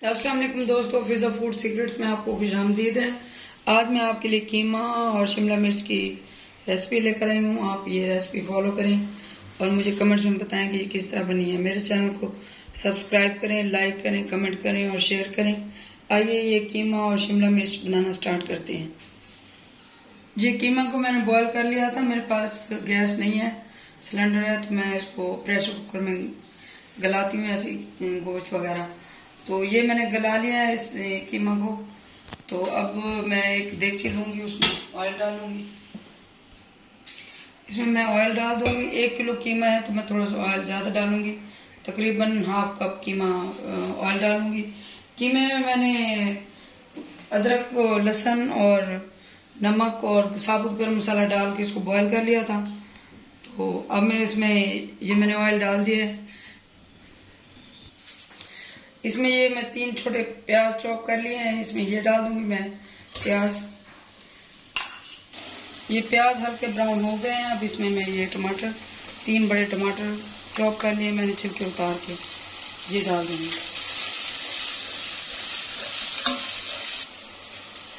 अस्सलाम वालेकुम दोस्तों, फिज़ा फूड सीक्रेट्स में आपको खुशामदीद है। आज मैं आपके लिए कीमा और शिमला मिर्च की रेसिपी लेकर आई हूँ। आप ये रेसिपी फॉलो करें और मुझे कमेंट्स में बताएं कि ये किस तरह बनी है। मेरे चैनल को सब्सक्राइब करें, लाइक करें, कमेंट करें और शेयर करें। आइए ये कीमा और शिमला मिर्च बनाना स्टार्ट करते हैं। ये कीमा को मैंने बॉयल कर लिया था। मेरे पास गैस नहीं है, सिलेंडर है, तो मैं इसको प्रेशर कुकर में गलाती हूँ ऐसी गोश्त वगैरह। तो ये मैंने गला लिया है इस कीमा को। तो अब मैं एक देगची लूँगी, उसमें ऑयल डालूँगी। इसमें मैं ऑयल डाल दूँगी। 1 किलो कीमा है तो मैं थोड़ा सा ऑयल ज़्यादा डालूँगी, तकरीबन ½ कप कीमा ऑयल डालूँगी। कीमे में मैंने अदरक, लहसुन और नमक और साबुत गरम मसाला डाल के इसको बॉयल कर लिया था। तो अब मैं इसमें ये मैंने ऑयल डाल दिया है। इसमें ये मैं 3 छोटे प्याज चॉप कर लिए हैं, इसमें ये डाल दूंगी मैं प्याज। ये प्याज हल्के ब्राउन हो गए हैं। अब इसमें मैं ये टमाटर, 3 बड़े टमाटर चॉप कर लिए मैंने, छिलके उतार के ये डाल दूंगी।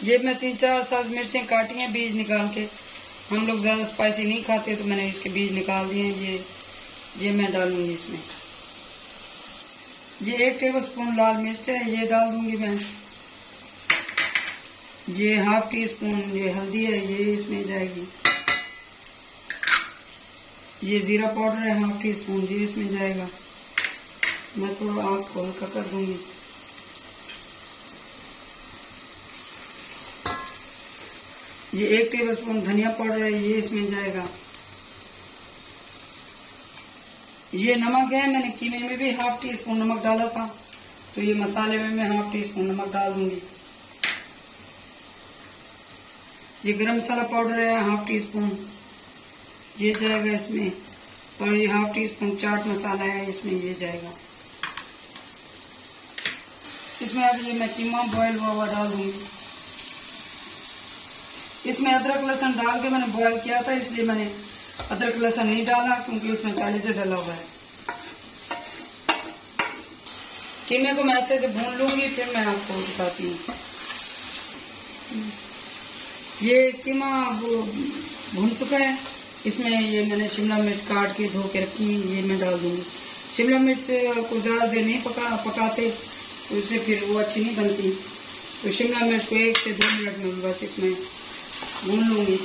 ये मैं 3-4 सात मिर्चें काटी हैं बीज निकाल के। हम लोग ज़्यादा स्पाइसी नहीं खाते तो मैंने इसके बीज निकाल दिए हैं। ये मैं डालूंगी इसमें। ये 1 टेबलस्पून लाल मिर्च है, ये डाल दूंगी मैं। ये ½ टीस्पून ये हल्दी है, ये इसमें जाएगी। ये जीरा पाउडर है ½ टीस्पून, ये इसमें जाएगा। मैं थोड़ा आग को हल्का कर दूंगी। ये 1 टेबलस्पून धनिया पाउडर है, ये इसमें जाएगा। ये नमक है, मैंने कीमे में भी ½ टीस्पून नमक डाला था, तो ये मसाले में मैं ½ टीस्पून नमक डाल दूंगी। ये गरम मसाला पाउडर है ½ टीस्पून, ये जाएगा इसमें। और ये ½ टीस्पून चाट मसाला है, इसमें ये जाएगा। इसमें अब ये मैं कीमा बॉयल हुआ डाल दूंगी। इसमें अदरक लहसुन डाल के मैंने बॉयल किया था, इसलिए मैंने अदरक लहसुन नहीं डाला, क्योंकि इसमें पहले से डला हुआ है। कीमे को मैं अच्छे से भून लूंगी, फिर मैं आपको दिखाती हूँ। ये कीमा भून चुका है। इसमें ये मैंने शिमला मिर्च काट के धो के रखी, ये मैं डाल दूंगी। शिमला मिर्च को ज़्यादा देर नहीं पकाते, तो इससे फिर वो अच्छी नहीं बनती। तो शिमला मिर्च को 1 से 2 मिनट में बस इसमें भून लूंगी।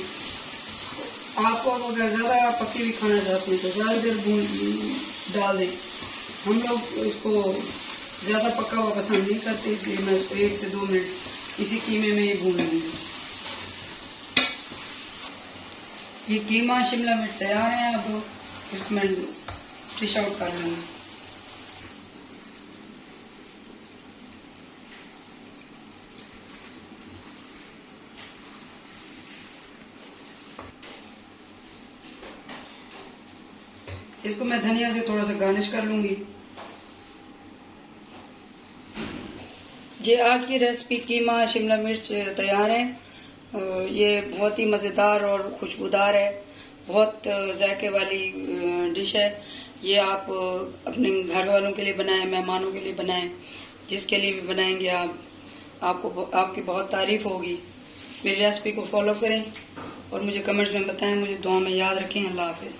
आपको अगर ज़्यादा पक्की भी खाना चाहते हैं तो ज़्यादा देर डाल दें। हम लोग इसको ज़्यादा पका हुआ पसंद नहीं करते, इसलिए मैं इसको 1 से 2 मिनट इसी कीमे में ही भून लूँगी। ये कीमा शिमला मिर्च तैयार है। अब इसको मैं डिश आउट कर लूँगी। इसको मैं धनिया से थोड़ा सा गार्निश कर लूंगी। ये आज की रेसिपी कीमा शिमला मिर्च तैयार है। ये बहुत ही मज़ेदार और खुशबूदार है, बहुत जायके वाली डिश है। ये आप अपने घर वालों के लिए बनाएं, मेहमानों के लिए बनाएं, जिसके लिए भी बनाएंगे आपकी बहुत तारीफ होगी। मेरी रेसिपी को फॉलो करें और मुझे कमेंट्स में बताएं। मुझे दुआ में याद रखें। अल्लाह हाफिज़।